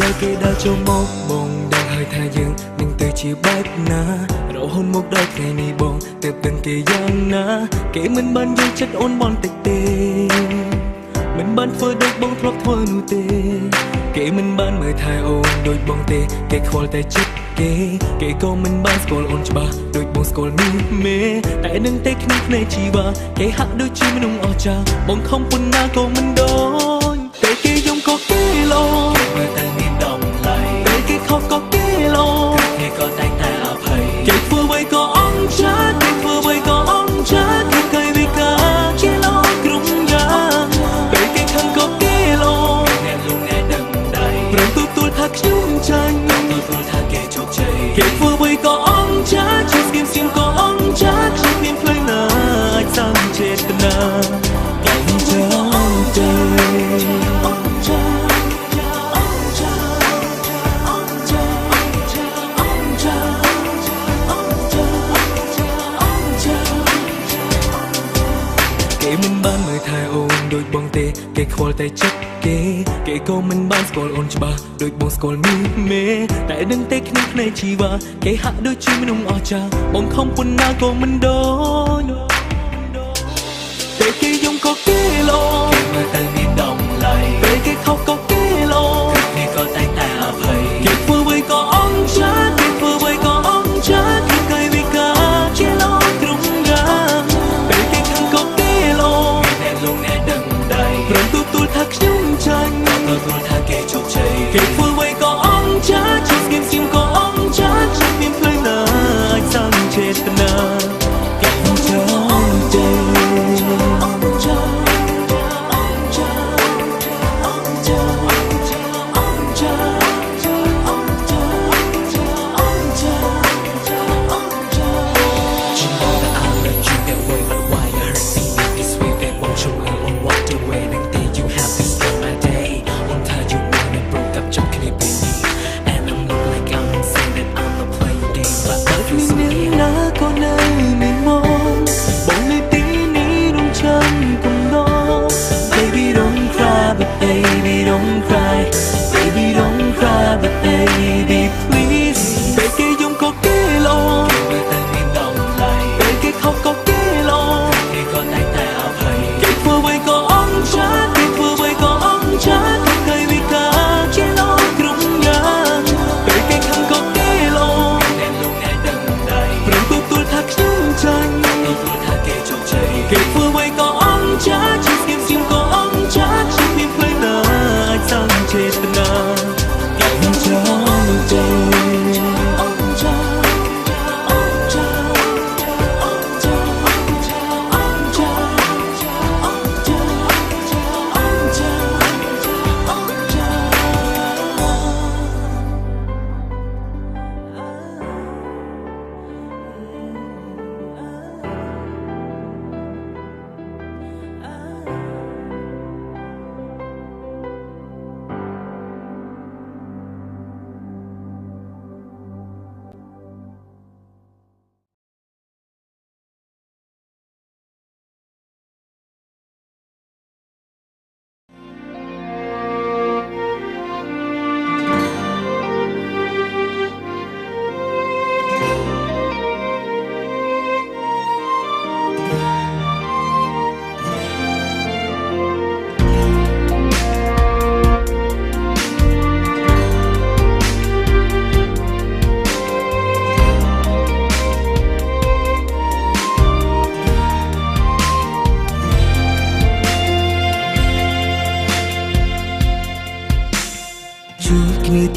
ដែលគេដើរចូលមកបងដែលហើយថាយើងនឹងទៅជាបែបណារហូតមកដល់ថ្ងៃនេះបងទើបដឹងគេយ៉ាងណាគេមិនបានយល់ចិត្តអូនបន្តិចទេមិនបានធ្វើដូចបងធ្លាប់ធ្វើនោះទេគេមិនបានមើលថែអូនដូចបងទេគេខ្វល់តែចិត្តគេក៏មិនបានស្គាល់អូនច្បាស់ដូចបងស្គាល់នេះមេតែនឹងតែក្នុងភ្នែកជីវ៉ាគេហាក់ដូចជាមនុស្សអស្ចារ្យបងខំប៉ុណ្ណាក៏មិនដូចតែគេយំក៏គេលោមើលតែមានដំឡៃតែគេខុសក៏គេលោគេក៏តែងតែអភ័យគេធ្វើអ្វីក៏អង្ចាគេធ្វើអ្វីក៏អង្ចាគេគេវិការជាលោគ្រប់យ៉ាងតែគេខឹងក៏គេលោអ្នកលងអ្នកដឹងដៃព្រមទទួលថាខ្ញុំចាញ់ទទួលថាគេជោគជ័យគេធ្វើអ្វីក៏អង្ចាជាស្គៀមស្គៀមក៏អង្ចាខ្ញុំមានផ្លូវណាអាចសាមចេតនាគេអង្ចាគេមិនបានមើលថែអូនដូចបងទេគេខ្វល់តែចិត្តគេក៏មិនបានស្គាល់អូនច្បាស់ដូចបងស្គាល់នេះមេតែដឹងតែក្នុងភ្នែកជីវ៉ាគេហាក់ដូចជាមនុស្សអស្ចារ្យបងខំប៉ុណ្ណាក៏មិនដូចតែគេយំក៏គេលោគេមើលតែមានដំឡៃតែគេខុសក៏គេលោគេក៏តែងតែអភ័យគេធ្វើអ្វីក៏អង្ចាគេធ្វើអ្វីក៏អង្ចាគេគេវិការជាលោគ្រប់យ៉ាងតែគេខឹងក៏គេលោអ្នកលងអ្នកដឹងដៃព្រមទទួលថាខ្ញុំចាញ់ទទួលថាគេជោគជ័យគេធ្វើអ្វីក៏អង្ចាជាស្គៀមស្គៀមក៏អង្ចាខ្ញុំមានផ្លូវណាអាចសាមចេតនាគេអង្ចា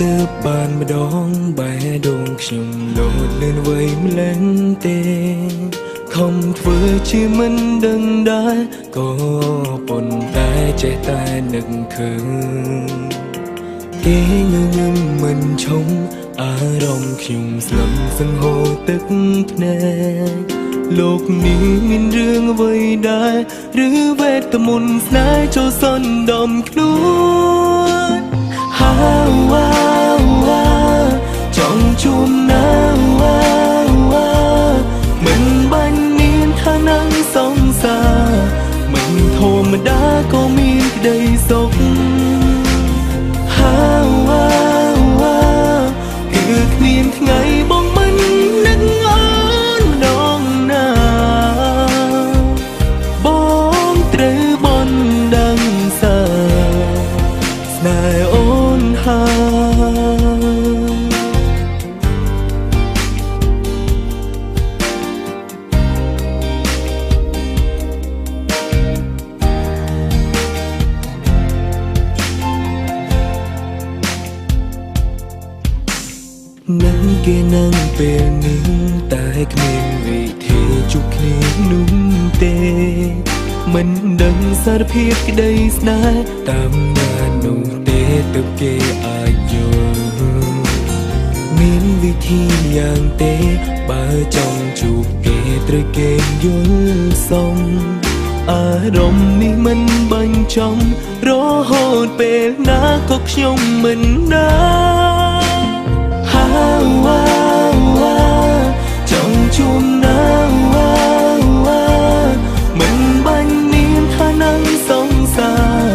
ទៅបានម្ដងបែរដងខ្ញុំលោតលឿនវៃម្លេះទេខំធ្វើជាមិនដឹងដែរក៏ប៉ុន្តែចេះតែនឹកឃើញគេញញឹមមិនឈុំអារម្មណ៍ខ្ញុំស្លឹមសង្ហូរទឹកភ្នែកលោកនេះមានរឿងអ្វីដែរឬវេទមន្តស្នេហ៍ចូលសន្តំខ្លួនចង់ជួបណាមិនបាញ់មានឋានៈសង្សារមិនធម្មតាក៏មានក្តីសុខ មានថ្ងៃបងមិននឹកអូនម្ដងណាបងត្រូវបន់ដឹងសើស្នេហ៍អូនហើយនឹងគេនឹងពេលនេះតែគ្មានវិធីជួបគ្នានោះទេមិនដឹងសារភាពក្តីស្នេហ៍តាមណានោះទេទើបគេអាចយល់មានវិធីយ៉ាងទេបើចង់ជួបគេត្រូវគេយល់សមអារម្មណ៍នេះមិនបាញ់ចំរហូតពេលណាក៏ខ្ញុំមិនដឹងចង់ជួបណាមិនបាញ់មានឋានៈសង្សារ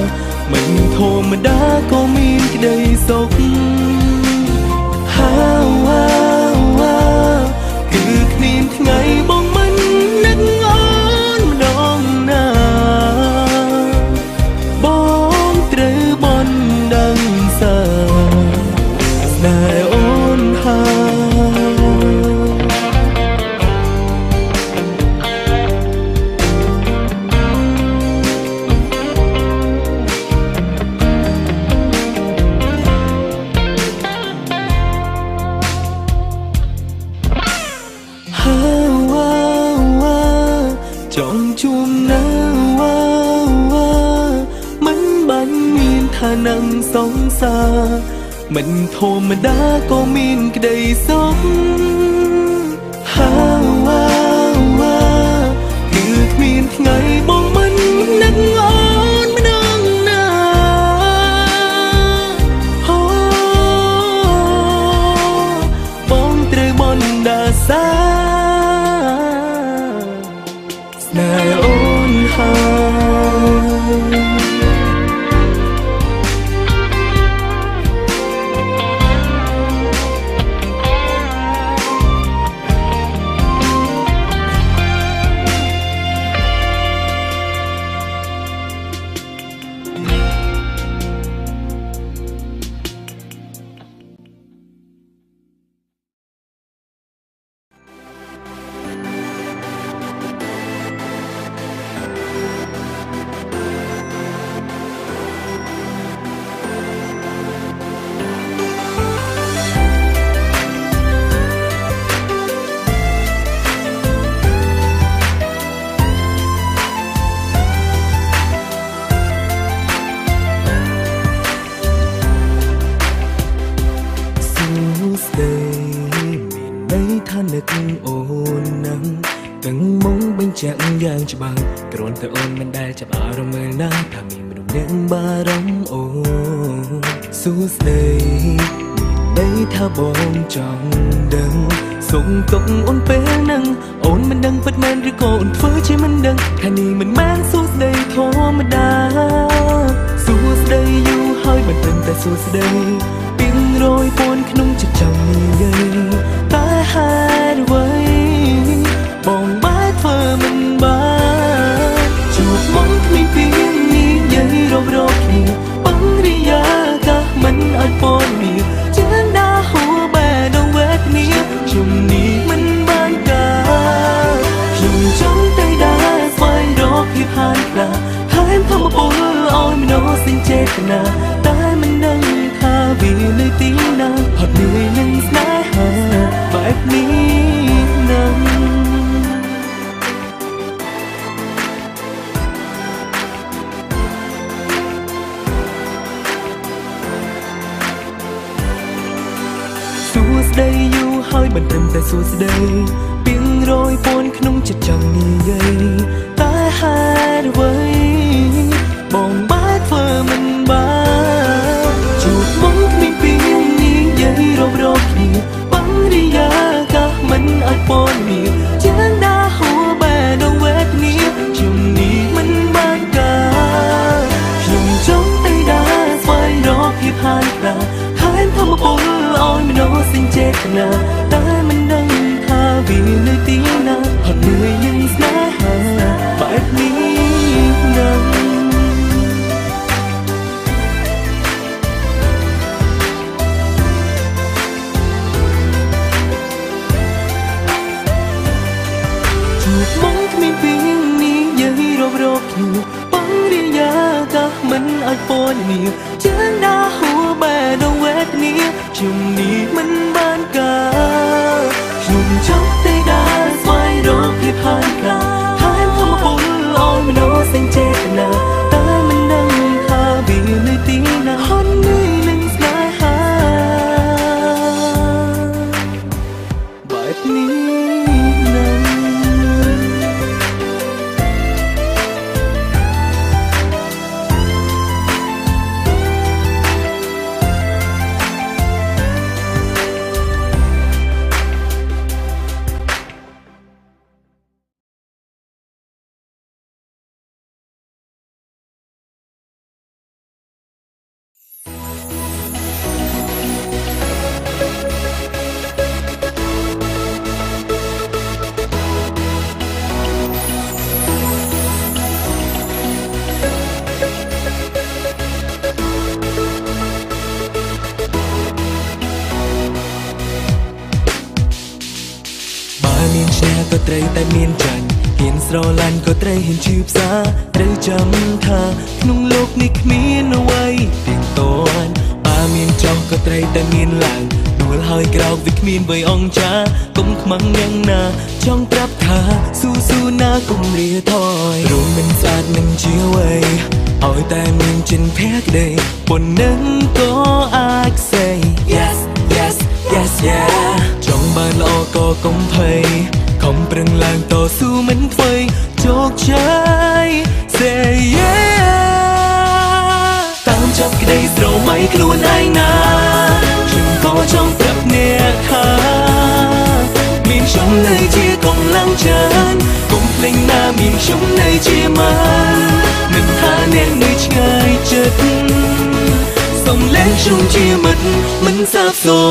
មិនធម្មតាក៏មានក្តីសុខគឺគ្មានថ្ងៃបងមិននឹកអូនម្ដងណាបងត្រូវបន់ដឹងសើស្នេហ៍អូនចង់ជួបណាមិនបាញ់មានឋានៈសង្សារមិនធម្មតាក៏មានក្តីសុខគឺគ្មានថ្ងៃបងមិននឹកអូនម្ដងណាបងត្រូវបន់ដាសាស្នេហ៍អូនហើយអូននឹងទាំងមុំបញ្ជាក់យ៉ាងច្បាស់គ្រាន់តែអូនមិនដែលចាប់អារម្មណ៍ណាស់ថាមានមនុស្សអ្នកបារម្ភអូនសួស្ដីមានន័យថាបងចង់ដឹងសុំទុកអូនពេលហ្នឹងអូនមិនដឹងពិតមែនឬក៏អូនធ្វើជាមិនដឹងថានេះមិនមែនសួស្ដីធម្មតាសួស្ដីយូរហើយមិនត្រឹមតែសួស្ដីពីរយពាន់ក្នុងចិត្តចង់និយាយតែហេតុអ្វីបងបែរធ្វើមិនបានជួបមកគ្មានពីនិយាយរករកគ្នាបង្រិយាកាសមិនអាចពណ៌មានជាងដាហួរបែរដងវេទនាខ្ញុំនេះមិនបានការខ្ញុំចង់តែដែរស្វែងរកភាពហានខ្លះហើយធម្មពលឲ្យមនោសញ្ចេតនាតែមិនដឹងថាវានៅទីណាហត់នឿយនឹងស្នេហាបែបនេះនឹងសួស្ដីយូរហើយមិនត្រឹមតែសួស្ដីពីរយពាន់ក្នុងចិត្តចង់និយាយតែហេតុអ្វីបងបែរធ្វើមិនបានជួបមកគ្មានពីនិយាយរករកគ្នាបង្រិយាកាសមិនអាចពណ៌មានជាងដាហួរបែរដងវេទនាខ្ញុំនេះមិនបានការខ្ញុំចង់តែដែរស្វែងរកភាពហានខ្លះហើយធម្មពលឲ្យមនោសញ្ចេត นาแต่มันดังท่าวีในตีนาหดเหนื่อยยังสนาหาแบบนี้นั้น mong mình biết ní giấy rộp rộp nhiều bóng đi ya ta mình ai phone nhiều chân đã hùa bè đâu quét nia chùm đi mình ban cả chùm chóc tay đã xoay rộp hiệp hàn cả hai em không bốn ôi mình nó xanh chết nà ta mình đang tha vì nơi tí nà hôn người mình sai ha bài níก็เตรแต่เมียนจันเห็นสโรลันก็เตรเห็นชื่อซาเตรจำท่านุ่งโลกนี้ขมีนเอาไว้เตียงตอนป่าเมียนจองก็เตรแต่เมียนหลังดูลหอยกราววิขมีนใบอ่องจ้ากุมขมังยังนาจ้องปรับท่าสู้สู้หน้ากุมเรียถอยรวมเป็นศาสตร์มันเชื่อไว้เอาแต่เมียนจินแพ้ได้บนนั้นก็อาจ say yes yes yes yeah จ้องบ้านออกก็กุมเพยkhông prừng làngต่อสู้มันไฟโชคชัย say yeah ตามจับก็ได้เราไม่กลัวไหนนะฉันก็จ้องปรับเนี่ยค่ะมีช่องในที่กำลังเชิญกุมเพลงหน้ามีช่องในที่มันนั่นท่าแน่ในชายจัดส่งเล่นช่องที่มันซับซ้อ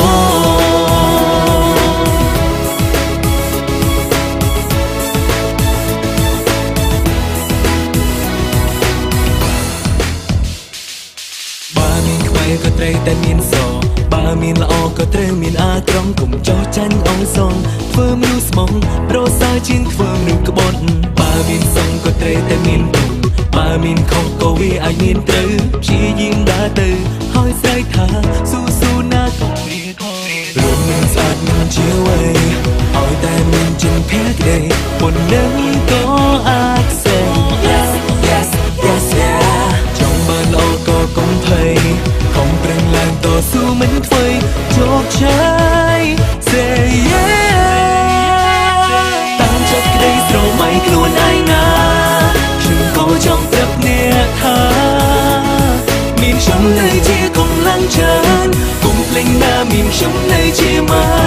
นก็เตรแต่มีนสอบามีนละออก็เตรมีนอากรองกุ่มจอจันอองซองเฟิร์มรู้สมองโปรซาจิงเฟิร์มรู้กบฏบามีนซองก็เตรแต่มีนตุ่มบามีนของก็วีไอมีนเตรชียิงดาเตอหอยใส่ทาสู้สู้หน้ากุ่มเรียทอยรวมเงินสาดมันเชื่อไว้เอาแต่มีนจึงแพ้ได้บนนั้นก็อาจเซ็ง yes yes yes yeah จองบ้านออกก็กงเพยkhông prừng làngต่อสู้มันไฟโชคชัย say yeah ตามจับก็ได้เราไม่กลัวไหนนะฉันก็จ้องปรับเนี่ยค่ะมีช่องในที่กำลังเชิญกุมเพลงหน้ามีช่องในที่มัน